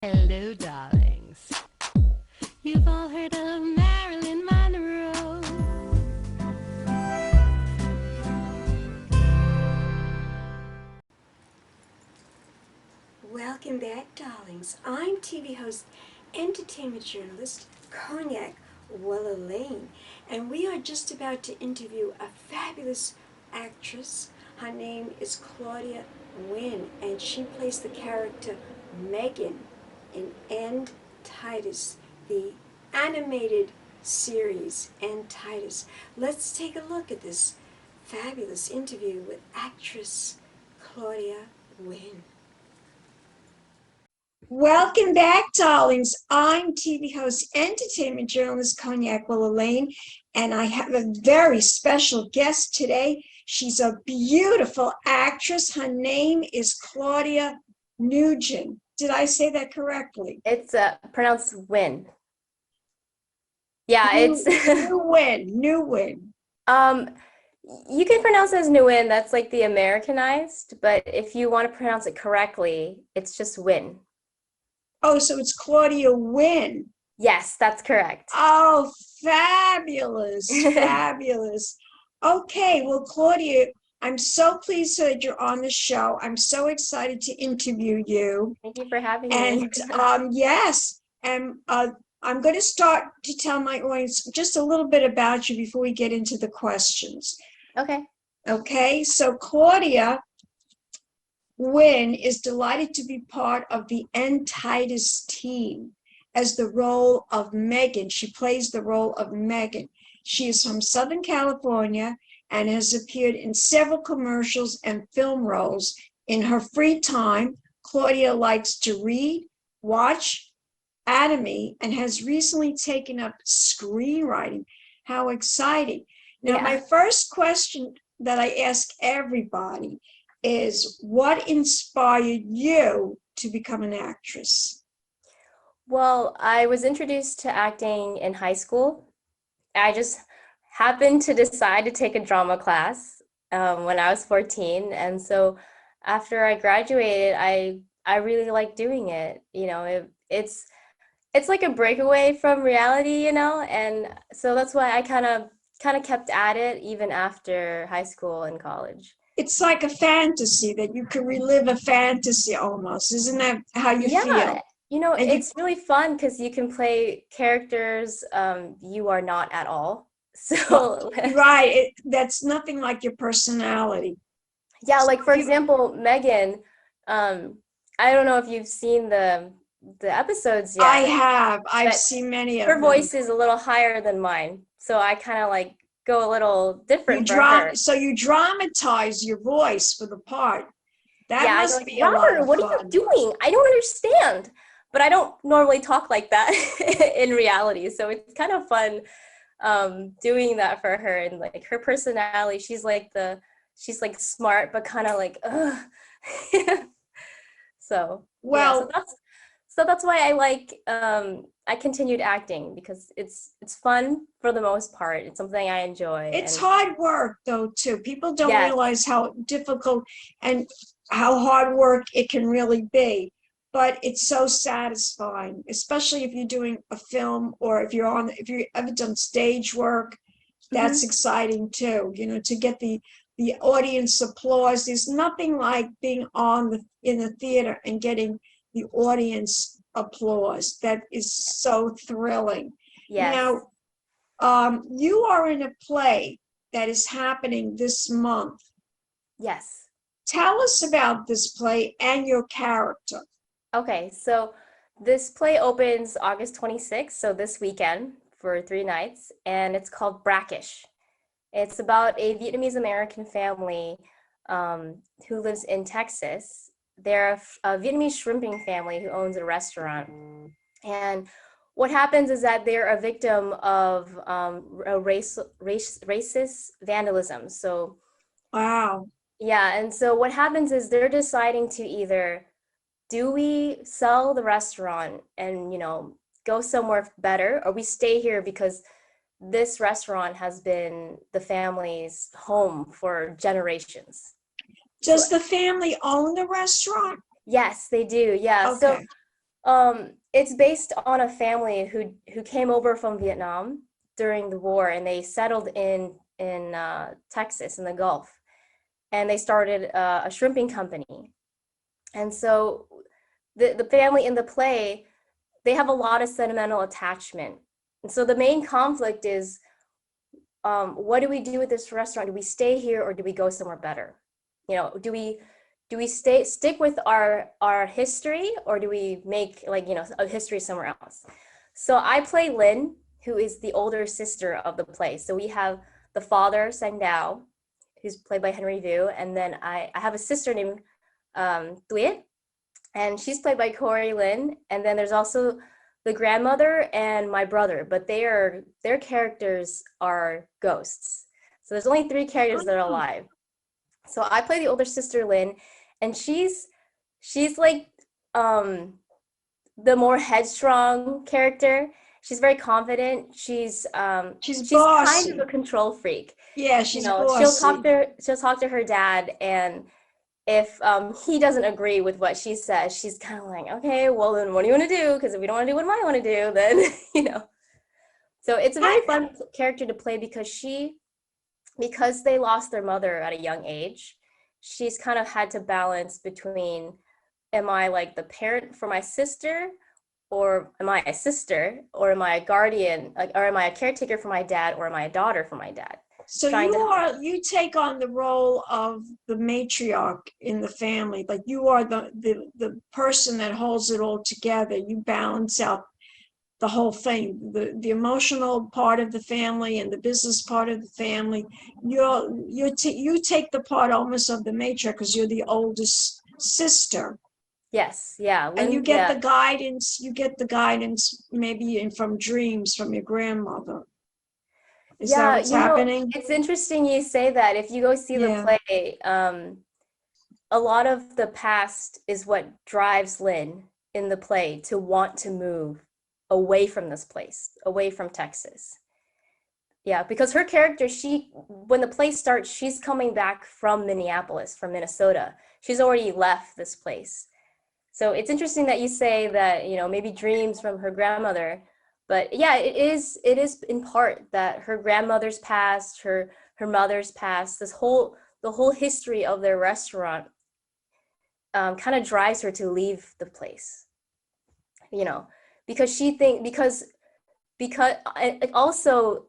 Hello, darlings. You've all heard of Marilyn Monroe. Welcome back, darlings. I'm TV host, entertainment journalist, Cognac, Wellerlane, and we are just about to interview a fabulous actress. Her name is Claudia Nguyen, and she plays the character Meghan in End Titus, the animated series End Titus. Let's take a look at this fabulous interview with actress Claudia Nguyen. Welcome back, darlings. I'm TV host, entertainment journalist Cognac Wellerlane, and I have a very special guest today. She's a beautiful actress. Her name is Claudia Nguyen. Did I say that correctly? It's pronounced Win. Yeah, it's Nguyen. You can pronounce it as Nguyen. That's like the Americanized, but if you want to pronounce it correctly, it's just Win. Oh, so it's Claudia Nguyen. Yes, that's correct. Oh, fabulous, fabulous. Okay, well, Claudia, I'm so pleased that you're on the show. I'm so excited to interview you. Thank you for having me. And yes, and I'm going to start to tell my audience just a little bit about you before we get into the questions. Okay. Okay, so Claudia Nguyen is delighted to be part of the End Titus team as the role of Meghan. She plays the role of Meghan. She is from Southern California and has appeared in several commercials and film roles. In her free time, Claudia likes to read, watch anime, and has recently taken up screenwriting. How exciting. Now, Yeah. my first question that I ask everybody is, what inspired you to become an actress? Well, I was introduced to acting in high school. I just happened to decide to take a drama class when I was 14, and so after I graduated, I really liked doing it. You know, it's like a breakaway from reality, you know, and so that's why I kind of kept at it even after high school and college. It's like a fantasy that you can relive a fantasy almost. Isn't that how you feel? Yeah, you know, And you, it's really fun because you can play characters you are not at all. So, right, that's nothing like your personality. yeah, So like for you, example, Megan, I don't know if you've seen the episodes I yet, have. I've but seen many of her them. voice is a little higher than mine. So I kind of like go a little different for her. So you dramatize your voice for the part. That Yeah, I go must like, be a lot Robert, of what are you fun. doing? I don't understand. But I don't normally talk like that in reality. So it's kind of fun doing that for her, and like her personality, she's like smart but kind of like ugh. So yeah, Well, so that's why I continued acting, because it's fun for the most part. It's something I enjoy. it's And hard work though too. People don't yes, realize how difficult and how hard work it can really be. But it's so satisfying, especially if you're doing a film, or if you've ever done stage work, that's mm-hmm. exciting too. You know, to get the audience applause. There's nothing like being in the theater and getting the audience applause. That is so thrilling. Yes, Now, you are in a play that is happening this month. yes. Tell us about this play and your character. Okay, so this play opens August 26th, so this weekend for 3 nights, and it's called Brackish. It's about a Vietnamese American family who lives in Texas. They're a Vietnamese shrimping family who owns a restaurant. And what happens is that they're a victim of racist vandalism. So, Wow. yeah, and so what happens is they're deciding to either, do we sell the restaurant and, you know, go somewhere better, or we stay here because this restaurant has been the family's home for generations. So Does the family own the restaurant? yes, they do. Yeah. So Okay. It's based on a family who came over from Vietnam during the war, and they settled in Texas in the Gulf, and they started a shrimping company. And so the family in the play, they have a lot of sentimental attachment. And so the main conflict is, what do we do with this restaurant? Do we stay here or do we go somewhere better? You know, do we stick with our history, or do we make, like, you know, a history somewhere else? So I play Lynn, who is the older sister of the play. So we have the father, Sang Dao, who's played by Henry Vu, and then I have a sister named Tuyet, and she's played by Corey Lynn. And then there's also the grandmother and my brother, but their characters are ghosts. So there's only 3 characters that are alive. So I play the older sister, Lynn, and she's like the more headstrong character. She's very confident. She's bossy. kind of a control freak. Yeah, she's bossy. She'll talk to her dad, and if he doesn't agree with what she says, she's kind of like, okay, well then what do you want to do? Because if you don't want to do what I want to do, then you know. So it's a very fun character to play because they lost their mother at a young age. She's kind of had to balance between, am I like the parent for my sister, or am I a sister, or am I a guardian, or am I a caretaker for my dad, or am I a daughter for my dad? So you take on the role of the matriarch in the family, like you are the person that holds it all together. You balance out the whole thing, the emotional part of the family and the business part of the family. You take the part almost of the matriarch because you're the oldest sister. Yes, yeah. And you get the guidance. You get the guidance maybe from dreams from your grandmother. Is that what's happening? It's interesting you say that. If you go see the play, a lot of the past is what drives Lynn in the play to want to move away from this place, away from Texas. Yeah, because her character, when the play starts, she's coming back from Minneapolis, from Minnesota. She's already left this place. So it's interesting that you say that, you know, maybe dreams from her grandmother. But yeah, it is in part that her grandmother's past, her mother's past, the whole history of their restaurant kind of drives her to leave the place. You know, because also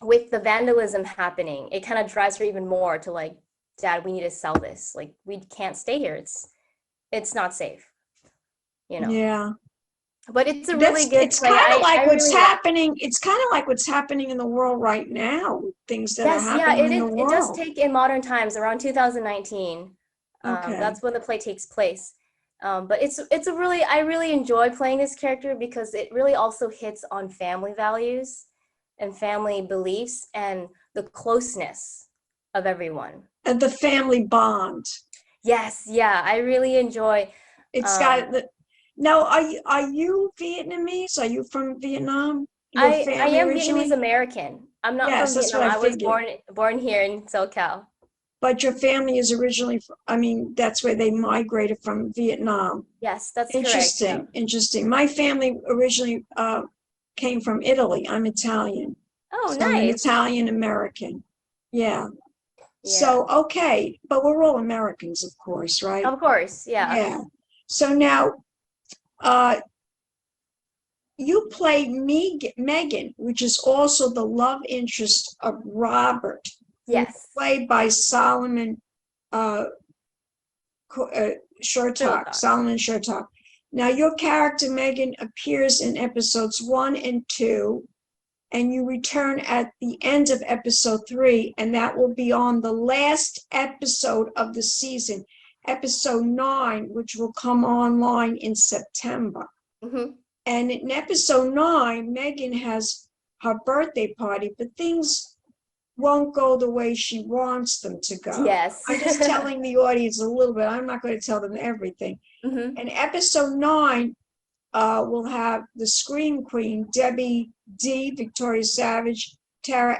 with the vandalism happening, it kind of drives her even more to like, Dad, we need to sell this. Like, we can't stay here. It's not safe. You know. Yeah. But it's a really good it's kind of like what's happening. It's kind of like what's happening in the world right now. Things that are happening in the world. It does take in modern times, around 2019. Okay. That's when the play takes place. But I really enjoy playing this character because it really also hits on family values and family beliefs and the closeness of everyone. And the family bond. Yes, yeah, I really enjoy. It's got the. Now, are you Vietnamese? Are you from Vietnam? I am Vietnamese American. I'm not from Vietnam. I was born here in SoCal. But your family is originally, that's where they migrated from, Vietnam. Yes, that's interesting. Correct. Yeah. Interesting. My family originally came from Italy. I'm Italian. Oh, so nice. I'm an Italian American. Yeah. So, okay. But we're all Americans, of course, right? Of course, yeah. Yeah. So now, you play Meghan, which is also the love interest of Robert. Yes. Played by Solomon Chertok. Solomon Chertok. Now, your character, Meghan, appears in episodes 1 and 2, and you return at the end of episode 3, and that will be on the last episode of the season, episode 9, which will come online in September. Mm-hmm. And in episode 9, Meghan has her birthday party, but things won't go the way she wants them to go. Yes. I'm just telling the audience a little bit. I'm not going to tell them everything. Mm-hmm. And episode 9 will have the Scream Queen, Debbie D, Victoria Savage, Tara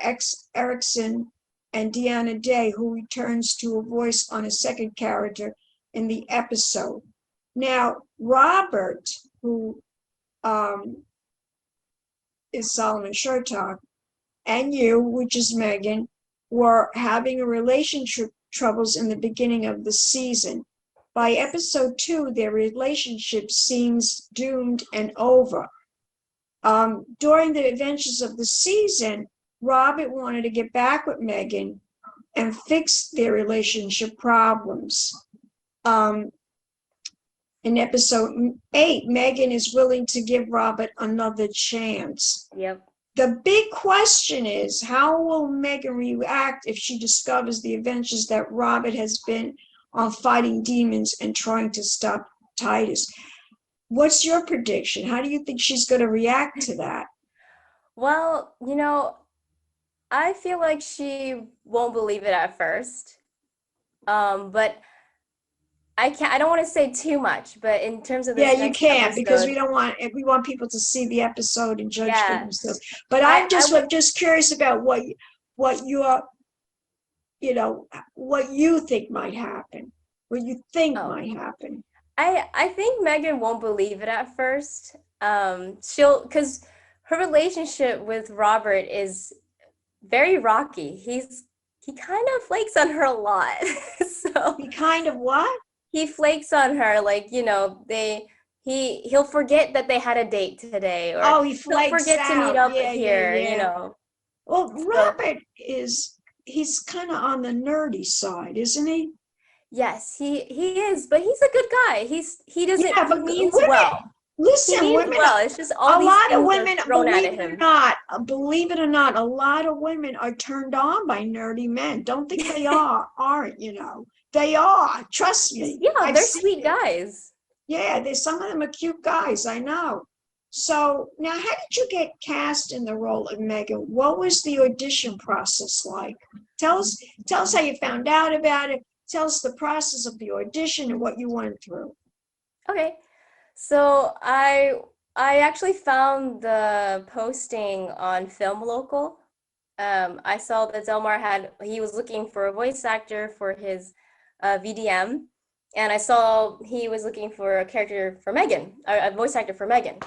Erickson, and Deanna Day, who returns to a voice on a second character in the episode. Now, Robert, who is Solomon Chertok, and you, which is Meghan, were having a relationship troubles in the beginning of the season. By episode 2, their relationship seems doomed and over. During the adventures of the season, Robert wanted to get back with Meghan and fix their relationship problems. In episode 8, Meghan is willing to give Robert another chance. Yep. The big question is, how will Meghan react if she discovers the adventures that Robert has been on fighting demons and trying to stop Titus? What's your prediction? How do you think she's going to react to that? Well, I feel like she won't believe it at first. But I don't want to say too much, but in terms of this you next can't, episode, because we want people to see the episode and judge for yeah. themselves. But I'm just curious about what you think might happen, what you think might happen. I think Meghan won't believe it at first. Because her relationship with Robert is very rocky. He kind of flakes on her a lot. So He kind of what? He flakes on her, like, he'll forget that they had a date today, or he flakes he'll forget to meet up here. Well, Robert he's kind of on the nerdy side, isn't he? Yes, he is, but he's a good guy. He means women, well. Listen, he means women. Well, it's just all a these lot of things women, are thrown at him. Believe it or not, a lot of women are turned on by nerdy men. Don't think they aren't. They are. Trust me. Yeah, they're sweet guys. Yeah, some of them are cute guys. I know. So now, how did you get cast in the role of Meghan? What was the audition process like? Tell us how you found out about it. Tell us the process of the audition and what you went through. Okay, so I actually found the posting on Film Local. I saw that Delmar he was looking for a voice actor for his VDM, and I saw he was looking for a character for Meghan, a voice actor for Meghan.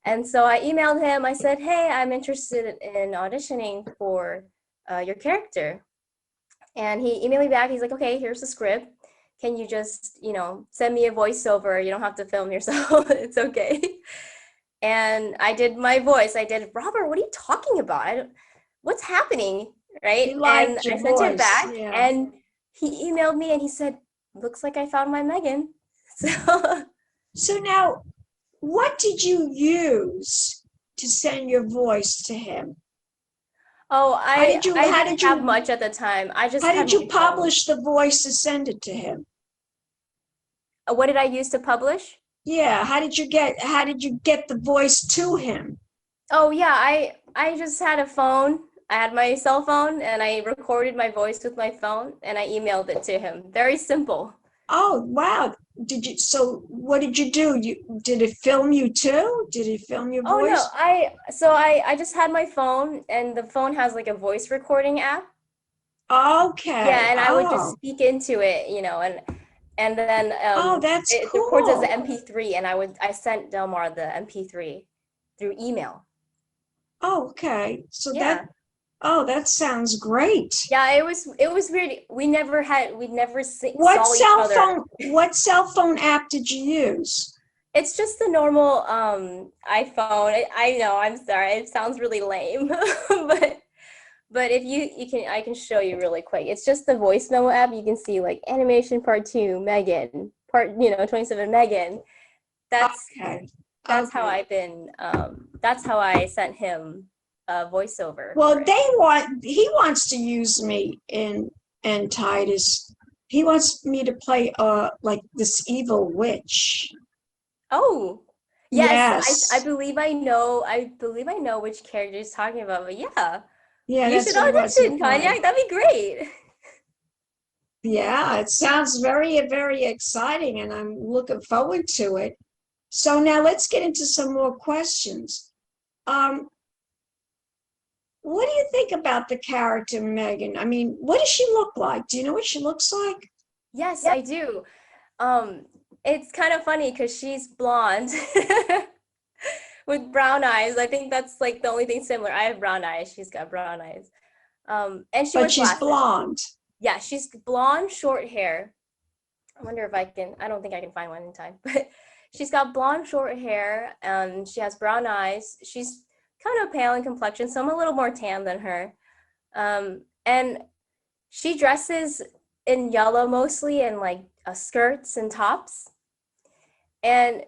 And so I emailed him. I said, hey, I'm interested in auditioning for your character. And he emailed me back. He's like, okay, here's the script. Can you just, send me a voiceover? You don't have to film yourself. It's okay. And I did my voice. I did, Robert, what are you talking about? What's happening? Right? He liked and your I sent voice, it back, yeah. And he emailed me and he said, looks like I found my Meghan. So now, what did you use to send your voice to him? Oh, I didn't have much at the time. How did you publish the voice to send it to him? What did I use to publish? Yeah, how did you get the voice to him? Oh yeah, I just had a phone. I had my cell phone and I recorded my voice with my phone and I emailed it to him. Very simple. Oh, wow. So what did you do? Did it film you too? Did it film your voice? Oh no, I just had my phone, and the phone has like a voice recording app. Okay. Yeah, and I would just speak into it, and then that's it cool. records as an MP3, and I sent Delmar the MP3 through email. Oh, okay. So yeah. that sounds great. Yeah, it was weird. We never saw each other. What cell phone app did you use? It's just the normal iPhone. I know, I'm sorry. It sounds really lame. but if I can show you really quick. It's just the voice memo app. You can see like animation part 2, Meghan, part 27 Meghan. That's how I've been that's how I sent him voiceover. Well, he wants to use me in End Titus. He wants me to play like this evil witch. Oh, yes. I believe I know which character he's talking about. But yeah, you should audition, Cognac. That'd be great. Yeah, it sounds very, very exciting, and I'm looking forward to it. So now let's get into some more questions. What do you think about the character Meghan? I mean, what does she look like? Do you know what she looks like? Yes, I do. It's kind of funny because she's blonde with brown eyes. I think that's like the only thing similar. I have brown eyes. She's got brown eyes. And she But wears she's glasses. blonde. Yeah, she's blonde, short hair. I wonder if I don't think I can find one in time, but she's got blonde, short hair, and she has brown eyes. She's kind of pale in complexion, so I'm a little more tan than her. And she dresses in yellow mostly, and like skirts and tops. And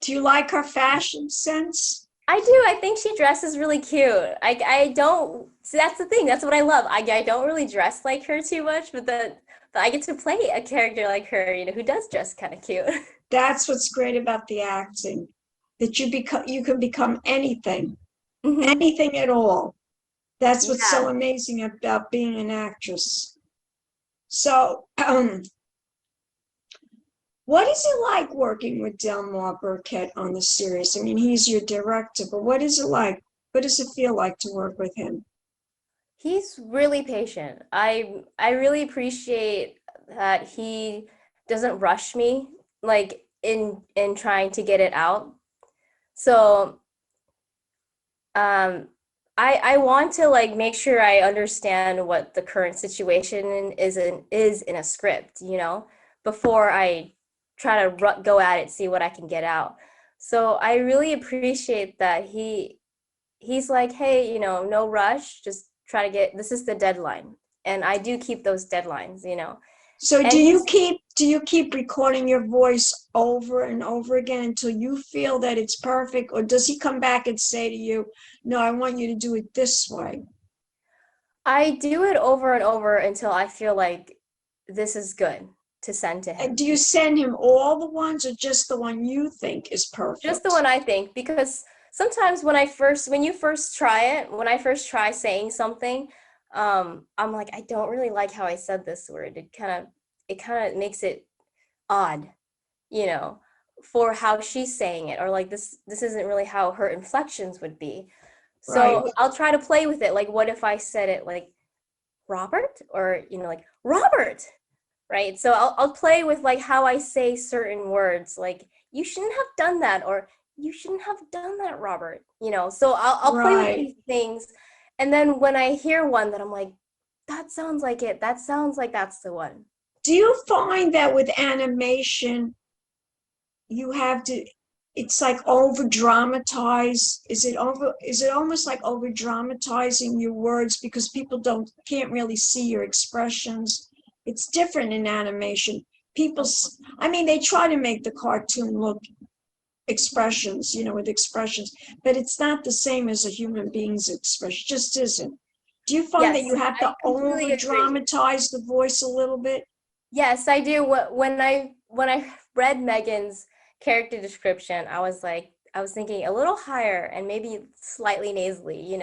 Do you like her fashion sense? I do. I think she dresses really cute. I don't. See, that's the thing. That's what I love. I don't really dress like her too much, but I get to play a character like her, who does dress kind of cute. That's what's great about the acting, that you can become anything, Hmm. anything at all. That's what's so Yeah. amazing about being an actress. So, what is it like working with Delmar Burkett on the series? I mean, he's your director, but what is it like? What does it feel like to work with him? He's really patient. I really appreciate that he doesn't rush me like in trying to get it out. So I want to like make sure I understand what the current situation is in a script, before I try to go at it, see what I can get out. So I really appreciate that he's like, hey, no rush, just try to get, this is the deadline. And I do keep those deadlines. So And he's, do you keep recording your voice over and over again until you feel that it's perfect, or does he come back and say to you, "No, I want you to do it this way"? I do it over and over until I feel like this is good to send to And him. do you send him all the ones or just the one you think is Just the perfect? one I think, because sometimes when you first try it, when I first try saying something, I'm like, I don't really like how I said this word. It kind of makes it odd, you know, for how she's saying it, or like this isn't really how her inflections would be. Right. So I'll try to play with it. Like, what if I said it like Robert, or like Robert, right? So I'll play with like how I say certain words, like you shouldn't have done that, or you shouldn't have done that, Robert. So I'll play with Right. these things, and then when I hear one that I'm like, that sounds like it. That sounds like that's the one. Do you find that with animation, you have to, it's like over dramatize? Is it almost like over dramatizing your words because people can't really see your expressions? It's different in animation. I mean, they try to make the cartoon look expressions, with expressions, but it's not the same as a human being's expression. It just isn't. Do you find that Yes, you have to I over completely agree. dramatize the voice a little bit? Yes, I do. When I read Meghan's character description, I was thinking a little higher and maybe slightly nasally.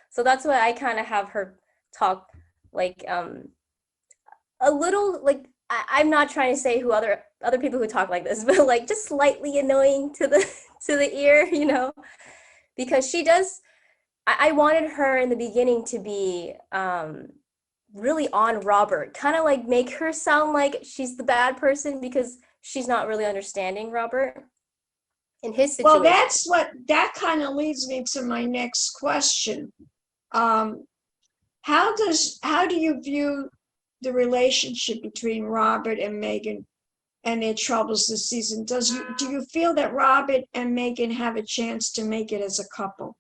So that's why I kind of have her talk like a little like I'm not trying to say who other people who talk like this, but like just slightly annoying to the to the ear, because she does. I wanted her in the beginning to be really on Robert, kind of like make her sound like she's the bad person because she's not really understanding Robert in his Well, situation. that kind of leads me to my next question. Um, how do you view the relationship between Robert and Meghan and their troubles this season? Do you feel that Robert and Meghan have a chance to make it as a couple?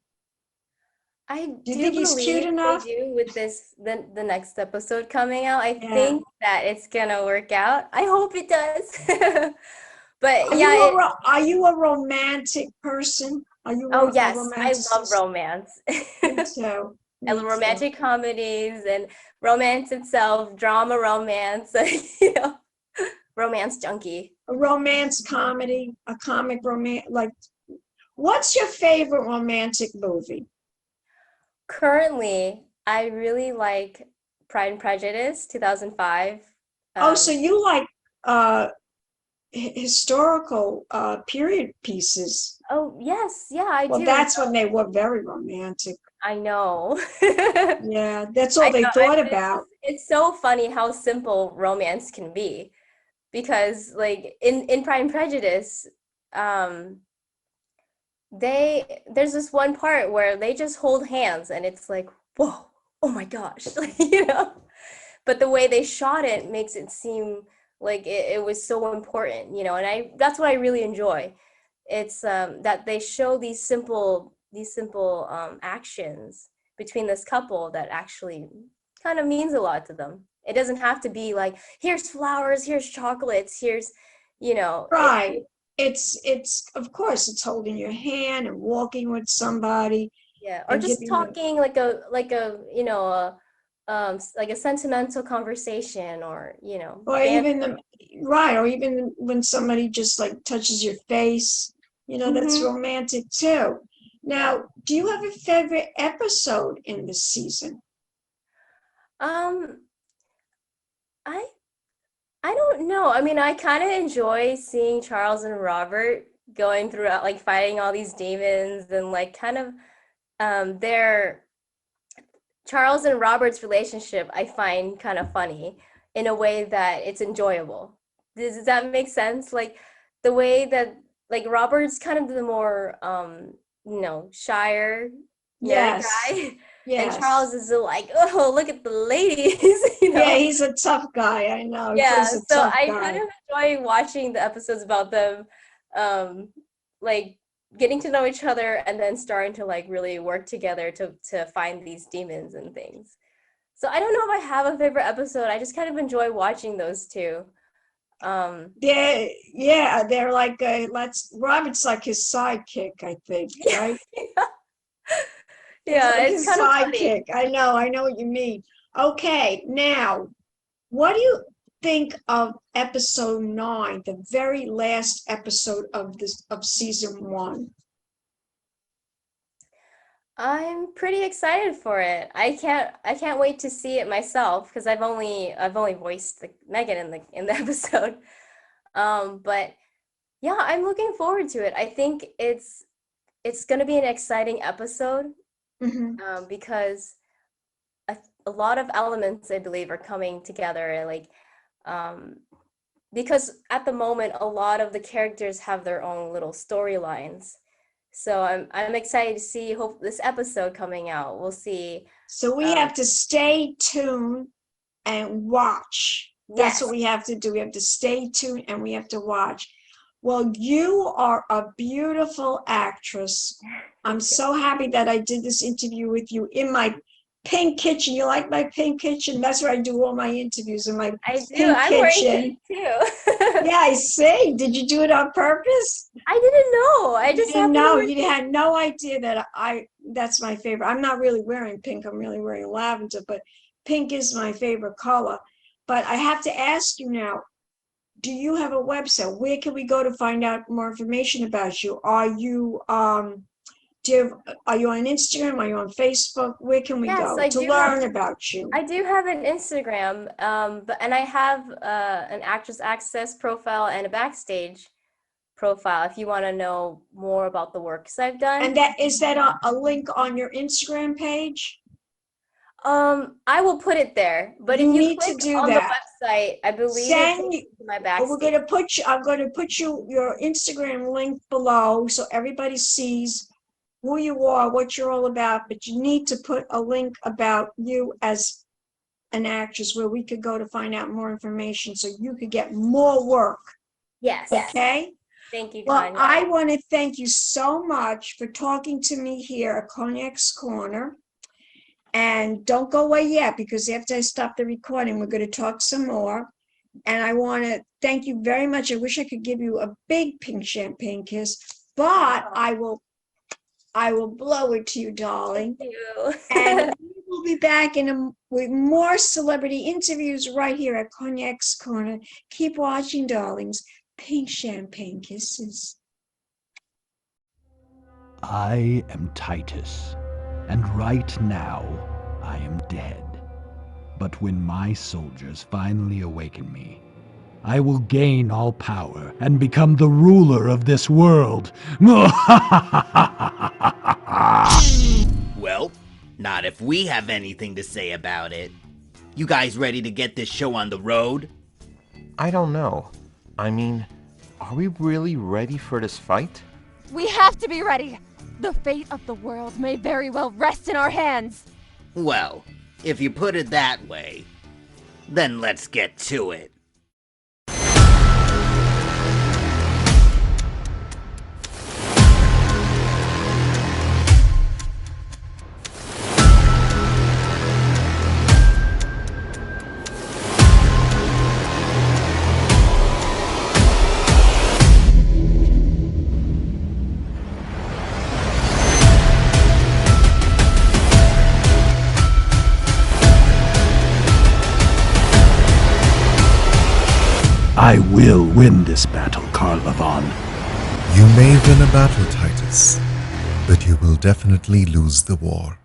I Do you do think he's cute believe they enough? do with the next episode coming out. I Yeah. think that it's gonna work out. I hope it does. But yeah, Are you a romantic person? Are you oh a yes, I love romanticist? romance. Me too. I Me love too. romantic comedies and romance itself, drama romance, romance junkie. A romance comedy, a comic romance. Like, what's your favorite romantic movie? Currently, I really like Pride and Prejudice 2005. Oh, so Um, you like uh historical period pieces. oh yes, yeah, I Well, do. that's when they were very romantic. I know. I Yeah, that's all they know. thought about. It's so funny how simple romance can be. because like in Pride and Prejudice, um, there's this one part where they just hold hands and it's like, whoa, oh my gosh, like, you know. But the way they shot it makes it seem like it was so important, you know, and that's what I really enjoy. It's that they show these simple actions between this couple that actually kind of means a lot to them. It doesn't have to be like, here's flowers, here's chocolates, here's, you know, Right. It's of course it's holding your hand and walking with somebody yeah, or and just giving them, talking like a you know like a sentimental conversation, or you know, or band. even the, right, or even when somebody just like touches your face, that's Hmm. romantic too. Yeah. Now, do you have a favorite episode in this season? Um, I I don't know. I mean, I kind of enjoy seeing Charles and Robert going throughout, like fighting all these demons, and like kind of their Charles and Robert's relationship I find kind of funny in a way that it's enjoyable. Does that make sense? Like the way that like Robert's kind of the more shyer nerd Yes. guy, and Yes. Charles is the like, oh, look at the ladies, you Yeah, know? he's a tough guy. I know. He plays Yeah, a so tough I kind guy. of enjoy watching the episodes about them, um, like getting to know each other and then starting to like really work together to find these demons and things. So I don't know if I have a favorite episode. I just kind of enjoy watching those two. Um, Yeah, they're like let's Robert's like his sidekick, I think, right? He's yeah, like it's his kind of funny. sidekick. I know what you mean. Okay, now, what do you think of episode 9, the very last episode of season 1? I'm pretty excited for it. I can't wait to see it myself because I've only voiced Megan in the episode. But yeah, I'm looking forward to it. I think it's gonna be an exciting episode, Hmm. because a lot of elements I believe are coming together, and like um, because at the moment a lot of the characters have their own little storylines. So I'm excited to see hope this episode coming out. We'll see. So we Um, have to stay tuned and watch. That's what yes. we have to do. We have to stay tuned and we have to watch. Well, you are a beautiful actress. I'm Thank you. so happy that I did this interview with you in my pink kitchen. You like my pink kitchen? That's where I do all my interviews, in my I do. pink I'm wearing pink kitchen. too. Yeah, I see. Did you do it on purpose? I didn't know. I You just didn't happened to know. wear You pink. had no idea that that's my favorite. I'm not really wearing pink. I'm really wearing lavender, but pink is my favorite color. But I have to ask you now, do you have a website? Where can we go to find out more information about you? Are you on Instagram? Are you on Facebook? Where can we Yes, go I to do have. learn about you? I do have an Instagram, and I have an Actress Access profile and a Backstage profile if you want to know more about the works I've And done. that is that a link on your Instagram page? I will put it there, but You if you need to click do on the that. website, I believe it Send takes you to my we're Backstage. going to put you, I'm going to put your Instagram link below so everybody sees who you are, what you're all about, but you need to put a link about you as an actress where we could go to find out more information so you could get more work. Yes. Okay? Thank you, Well, Tanya. I want to thank you so much for talking to me here at Cognac's Corner. And don't go away yet, because after I stop the recording, we're going to talk some more. And I want to thank you very much. I wish I could give you a big pink champagne kiss, but I will blow it to you, darling. Thank you. And we will be back with more celebrity interviews right here at Cognac's Corner. Keep watching, darlings. Pink champagne kisses. I am Titus, and right now I am dead. But when my soldiers finally awaken me, I will gain all power and become the ruler of this world. Well, not if we have anything to say about it. You guys ready to get this show on the road? I don't know. I mean, are we really ready for this fight? We have to be ready! The fate of the world may very well rest in our hands! Well, if you put it that way, then let's get to it. I will win this battle, Karl Levon. You may win a battle, Titus, but you will definitely lose the war.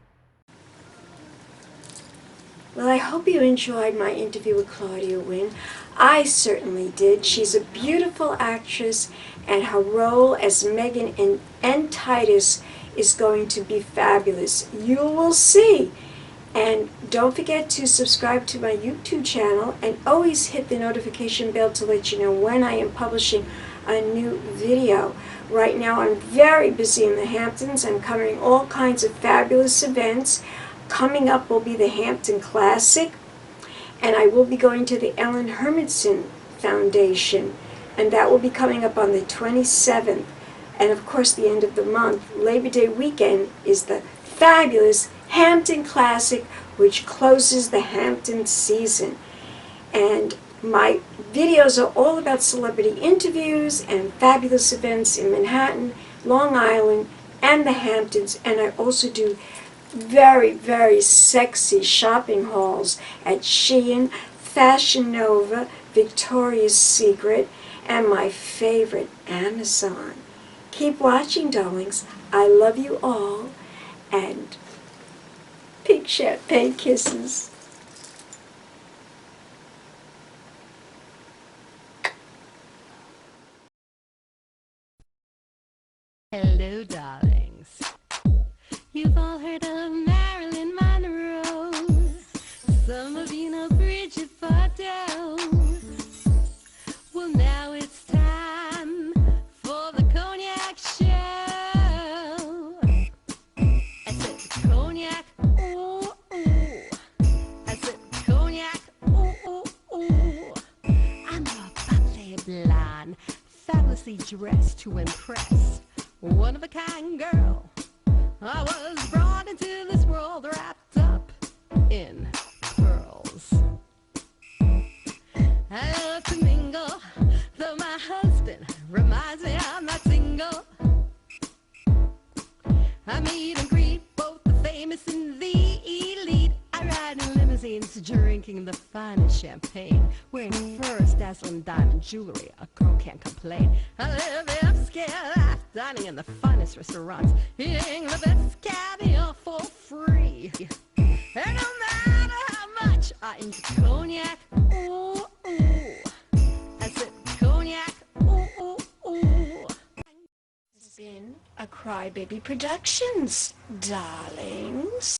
Well, I hope you enjoyed my interview with Claudia Nguyen. I certainly did. She's a beautiful actress, and her role as Meghan in End Titus is going to be fabulous. You will see. And don't forget to subscribe to my YouTube channel and always hit the notification bell to let you know when I am publishing a new video. Right now I'm very busy in the Hamptons. I'm covering all kinds of fabulous events. Coming up will be the Hampton Classic, and I will be going to the Ellen Hermanson Foundation, and that will be coming up on the 27th. And of course, the end of the month, Labor Day weekend, is the fabulous Hampton Classic, which closes the Hampton season. And my videos are all about celebrity interviews and fabulous events in Manhattan, Long Island, and the Hamptons. And I also do very, very sexy shopping hauls at Shein, Fashion Nova, Victoria's Secret, and my favorite, Amazon. Keep watching, darlings. I love you all, and big champagne kisses. Hello, darlings. You've all heard of Marilyn Monroe. Some of you know Bridget Bardot. Well, now it's time for the Cognac show. I said Cognac, ooh, ooh. I said Cognac, ooh, ooh, ooh. I'm a bubbly blonde, fabulously dressed to impress. One of a kind girl. I was brought into this world wrapped up in pearls. I love to mingle, though my husband reminds me I'm not single. I meet and greet both the famous and the elite. I ride in limousines, drinking the finest champagne, wearing furs, dazzling diamond jewelry. A girl can't complain. I live the upscale life, dining in the finest restaurants, eating the best caviar for free. And no matter how much I enjoy cognac, ooh, ooh. I said cognac, ooh, ooh, ooh. This has been a Crybaby Productions, darlings.